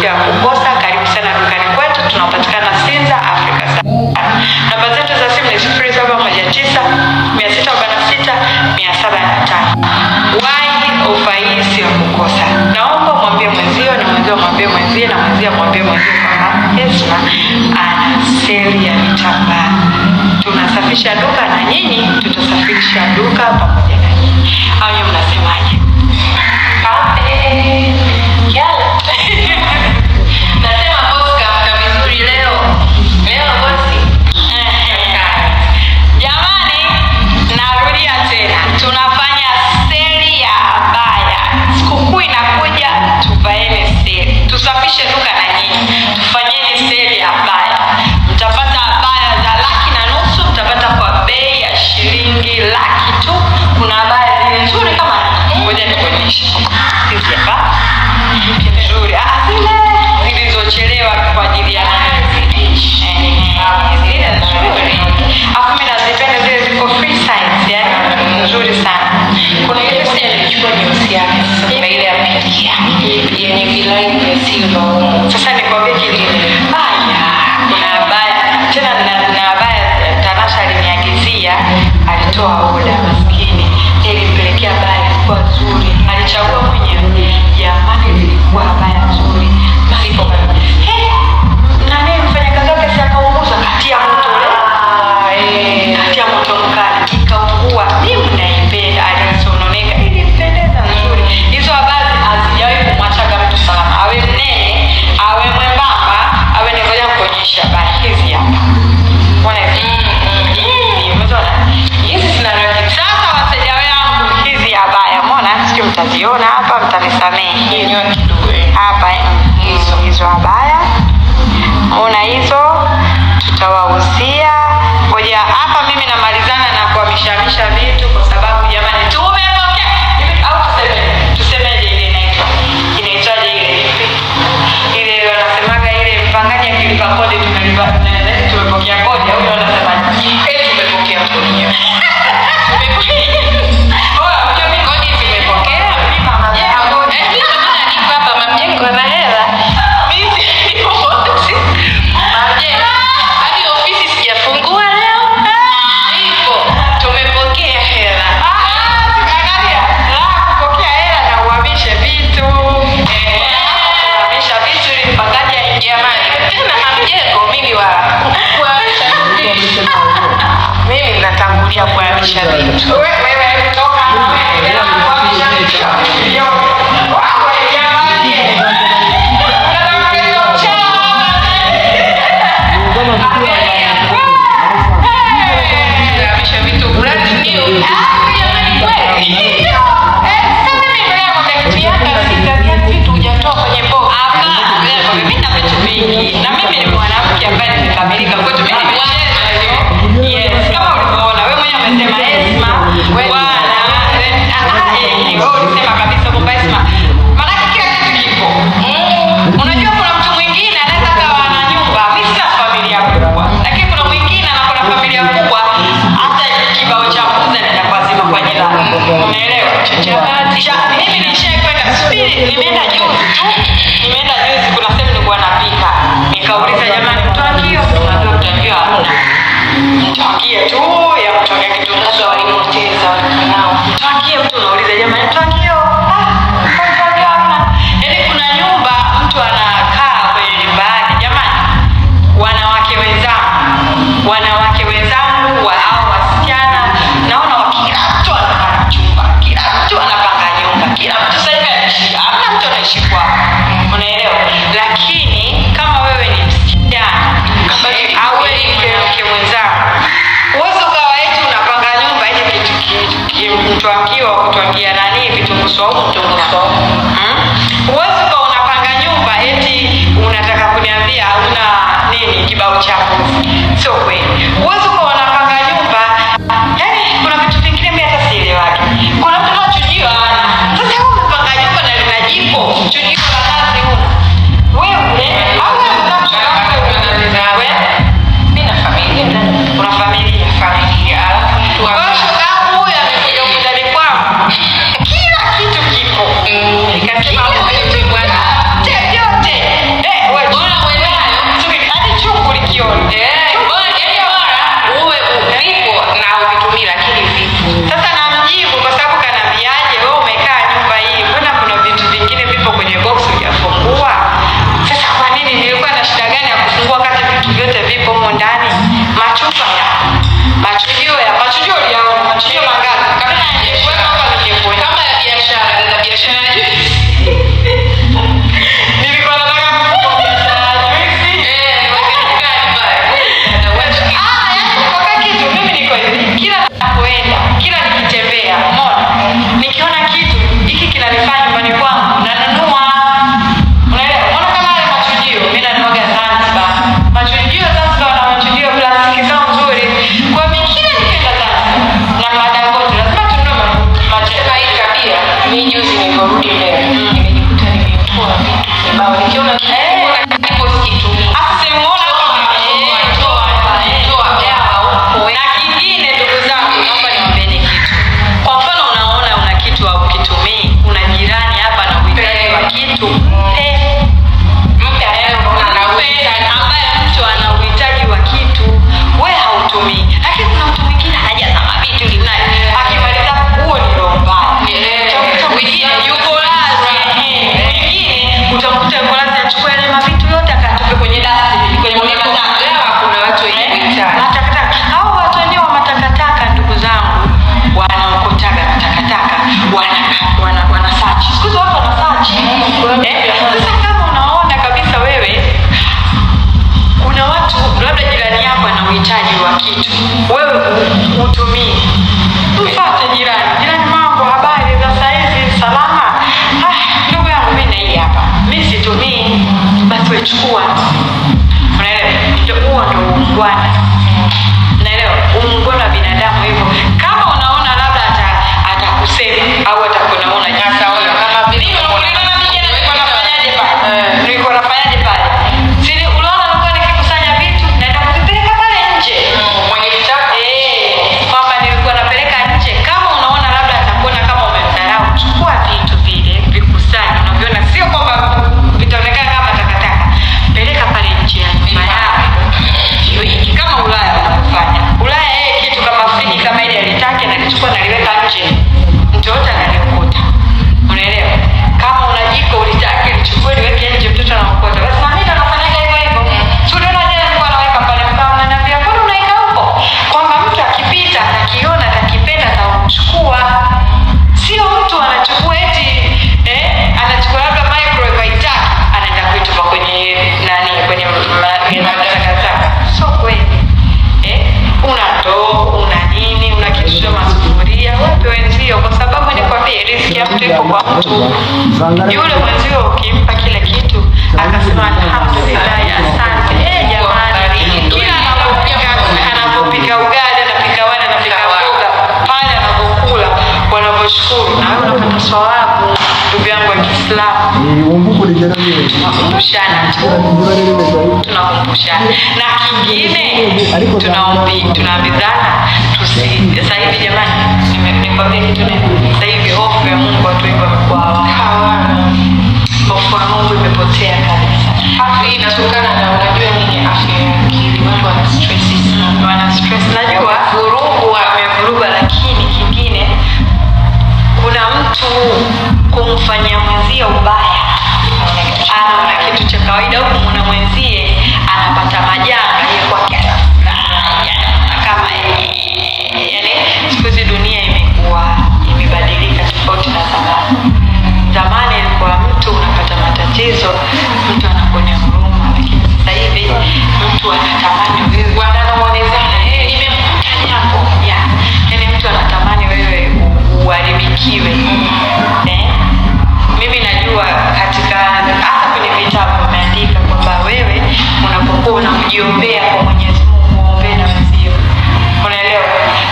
ya kukosa. Karibu sana dukani kwetu, tunapatikana Sinza, Afrika. Namba zetu za simu ni 0719 646 705. Wai ofa hii sio kukosa. Naomba mwambie mwenzio na mwenzio mwambie mwenzie na mwenzio mwambie mwenzio kama Esma ana seli ya vitambaa. Tunasafisha duka na nyinyi tutasafisha duka pamoja na nyinyi. Au nyinyi mnasemaje? Kape. Yala. Nasema boss kama vizuri leo. Leo bosi. Jamani, narudia tena. Tunafanya seli ya abaya. Sikukuu inakuja, tuvaeni seli. Tusafishe duka na nyinyi. Tufanyeni seli ya abaya. Mtapata abaya za 1,500,000, mtapata kwa bei ya shilingi 100,000 tu. Kuna abaya zile nzuri kama ngoja nikuonyeshe. Hizi hapa. Nzuri. Zile zilizochelewa kwa ajili ya zile nzuri. Afu mimi nazipenda zile ziko free size, yani nzuri sana. Kuna ile sale nilichukua nyeusi yake, sasa ile ya pili yenye vilaini vya silver. Sasa nikwambie kitu. Kuna abaya tena na abaya Tanasha aliniagizia, alitoa oda maskini. Nilimpelekea abaya kwa nzuri. Alichagua mwenyewe. Jamani lilikuwa abaya nzuri. Malipo bado. Nani mfanya kazi yake si akaunguza kati ya moto ile. Kati ya moto mkali ikaungua. Mimi naipenda, alisononeka, ilipendeza nzuri. Hizo habari hazijawahi kumwacha mtu salama. Awe mnene, awe mwembamba, awe ni ngoja kuonyesha habari hizi hapa. Mbona hizi umeona? Hizi zina rangi. Sasa wateja wangu hizi habaya, umeona? Sio mtaziona hapa, mtanisamehe. Hiyo kidogo hapa hizo habaya. Ona hizo tutawauzia. Ngoja hapa mimi namalizana na kuhamishamisha vitu kwa sababu jamani tumepokea au tusemeje ile inaitwaje ile wanasemaga ile mpangaji akilipa kodi tumepokea kodi au wanasemaje tumepokea kodi. Mimi natangulia kuhamisha vitu. Wewe kutoka na wewe kuhamisha vitu. Na mimi ni mwanamke ambaye nimekamilika kwetu. Mimi ni yes, kama ulivyoona wewe mwenyewe umesema Esma bwana ulisema kabisa kwamba Esma maana kila kitu kipo. Unajua kuna mtu mwingine anaweza kawa na nyumba, mimi sina familia kubwa, lakini kuna mwingine anakuwa na familia kubwa, hata kibao cha mbuzi anakuwa zima kwa jirani. Unaelewa? Mimi nishakwenda subiri, nimeenda juzi kuna sehemu nilikuwa napika. Nikauliza jamani mtwangio, tunajua mtwangio hamna. Mtwangie tu ya mtwangia kitu nazo walimoteza nao. Mtwangie mtu unauliza jamani mtwangio. Mtwangio hamna. Yaani kuna nyumba mtu anakaa kwenye nyumba yake jamani. Wanawake wenzangu au wasichana naona kila mtu anapanga chumba, kila mtu anapanga nyumba, kila mtu sasa anaishi. Hamna mtu anaishi kwao. Unaelewa? Lakini kama wewe ni msichana au wewe ni mwanamke mwenzako, uwezo kawa eti unapanga nyumba eti kitu mtwangiwa kutwangia nani vitunguu saumu. Uwezo kawa unapanga nyumba eti unataka kuniambia hauna nini kibao chako. Sio kweli. Uwezo kawa unapanga nyumba, yani kuna vitu vingine mimi hata sielewaki. Kuna mtu anachujua sasa wewe unapanga nyumba na lina jiko, chujio la nazi una. Wewe au mimi na familia ndani. Kuna familia. Alafu mtu wa shoga huyu amekuja kudai kwangu. Kila kitu Chukua. Unaelewa? Ndio huo ndio uungwana. Unaelewa? Uungwana wa binadamu hivyo. Kama unaona labda atakusema au atakuona nyasa au kama vile unaona mimi nilikuwa nafanyaje pale? Nilikuwa nafanyaje pale? Sisi unaona nilikuwa nikikusanya vitu naenda kuvipeleka pale nje. Mwenye kitabu kwamba nilikuwa napeleka nje. Kama unaona labda atakuona kama umemdharau, chukua vitu vile, vikusanye. Unaviona sio kwamba vitaonekana kama peleka pale nje ya nyumba yako. Kama Ulaya wanafanya. Ulaya kitu kama friji kama ile alitake na alichukua na aliweka nje. Mtu yote analiokota. Unaelewa? Kama una jiko ulitake lichukue liweke nje mtoto anaokota. Basi na mimi nafanya hivyo hivyo. Sio ndio jana nilikuwa naweka pale mkao na niambia mbona unaika huko? Kwamba mtu akipita atakiona atakipenda atachukua. Sio mtu anachukua eti anachukua labda microwave haitaki anaenda kuitupa kwenye kwenye takataka. Sio kweli. Una ndoo, una nini, una kitu cha masufuria, wape wenzio kwa sababu nikwambia riziki ya mtu ipo kwa mtu. Yule mwenzio ukimpa kile kitu akasema alhamdulillah, asante. Jamani, kila anapopika ugali, anapika wali, anapika mboga, pale anapokula wanavyoshukuru na wewe unapata thawabu. Ndugu yangu wa Kiislamu, tunakumbushana. Na kingine tunaambizana sasa hivi jamani, nikwambia kitu nini? Sasa hivi hofu ya Mungu watu wengi wamekuwa hawana. Hofu ya Mungu imepotea kabisa. Hii inatokana na unajua nini, afya ya akili. Watu wana stress. Najua wamevuruga, lakini kingine kuna mtu kumfanyia mwenzie ubaya anaona kitu cha kawaida, au kumwona mwenzie anapata majanga yeye kwake kama yani. Siku hizi dunia imebadilika tofauti na zamani. Zamani ilikuwa mtu unapata matatizo mtu anakuonea huruma, lakini sasa hivi mtu anatamani wewe wanamuonezana nimemkuta jambo yani mtu anatamani wewe uharibikiwe. Mimi najua katika hata kwenye vitabu wameandika kwamba wewe unapokuwa unamjiombea kwa Mwenyezi Mungu, muombe na wenzio. Unaelewa?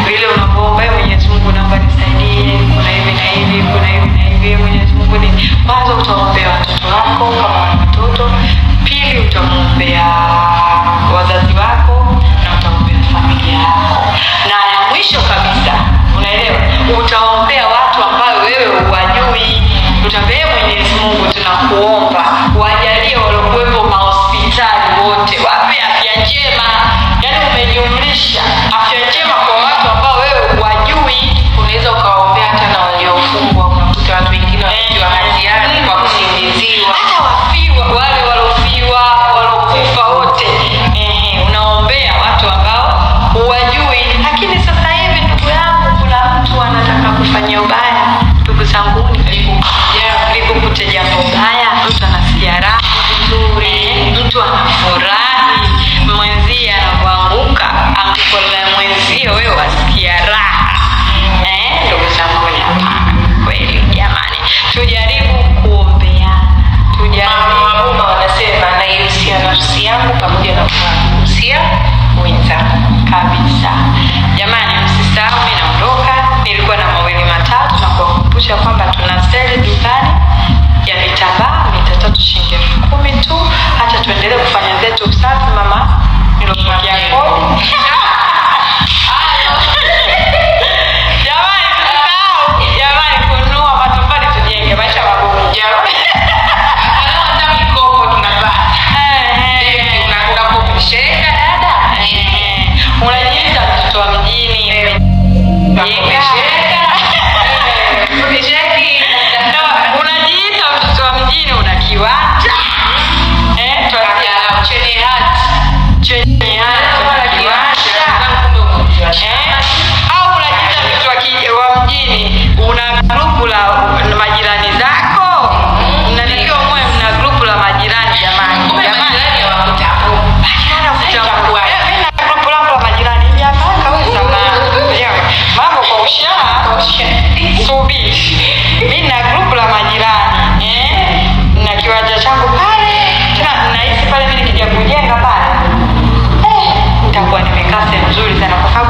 Vile unapoomba Mwenyezi Mungu, naomba nisaidie, kuna hivi na hivi, kuna hivi na hivi, Mwenyezi Mungu ni kwanza utaombea watoto wako kama wana watoto, pili utamuombea wazazi wako na utaombea familia yako, na ya mwisho kabisa unaelewa, utaombea watu ambao wewe huwajui. Utaambia Mwenyezi Mungu, tunakuomba wajalie waliokuwepo mahospitali wote, wape afya njema. Yaani umejumlisha afya njema kwa watu ambao wewe huwajui. Unaweza ukaombea hata na waliofungwa. Unakuta watu wengine wakiwa hatiani kwa kusingiziwa, hata wafiwa, wale walofiwa, walokufa wote. Unaombea watu ambao huwajui. Lakini sasa hivi ndugu yangu, kuna mtu anataka kufanyia ubaya. Ndugu zangu, nikukute jambo baya, mtu anasikia raha nzuri, mtu anafurahi, mwenzie anapoanguka amkolea mwenzio, wewe wasikia raha. Ndugu zangu, kweli jamani, tujaribu kuombeana. Mama wanasema naihusia nafsi yangu pamoja na kuhusia wenzangu kabisa. Jamani, msisahau mimi naondoka. Nilikuwa na mawili matatu na kuwakumbusha kwamba tuna sale dukani ya vitambaa 300 shilingi 10,000 tu.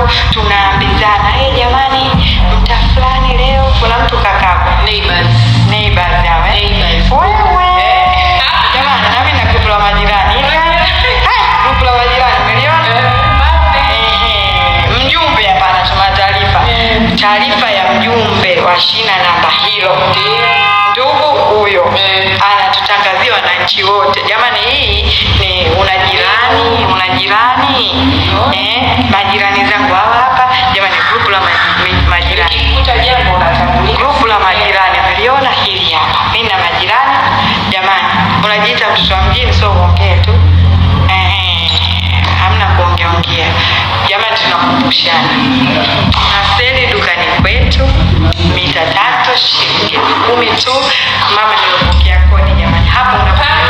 hapo tunaambizana, jamani mta fulani leo kuna mtu kakapo neighbors hawa wewe jamani, nami na group la majirani group la majirani umeliona mjumbe hapa anatuma taarifa ya mjumbe wa shina namba hilo, ndugu huyo anatutangazia wananchi wote, jamani hii ni unajirani majirani zangu hawa hapa jamani, group la majirani, ukikuta jambo unatambulika, group la majirani mliona hili hapa, mimi na majirani jamani, unajiita mtoto wa mjini, sio uongee tu hamna kuongea jamani, tunakumbushana aseli dukani kwetu mita 3 shilingi 10 tu. Mama nilipokea kodi jamani, hapo unapata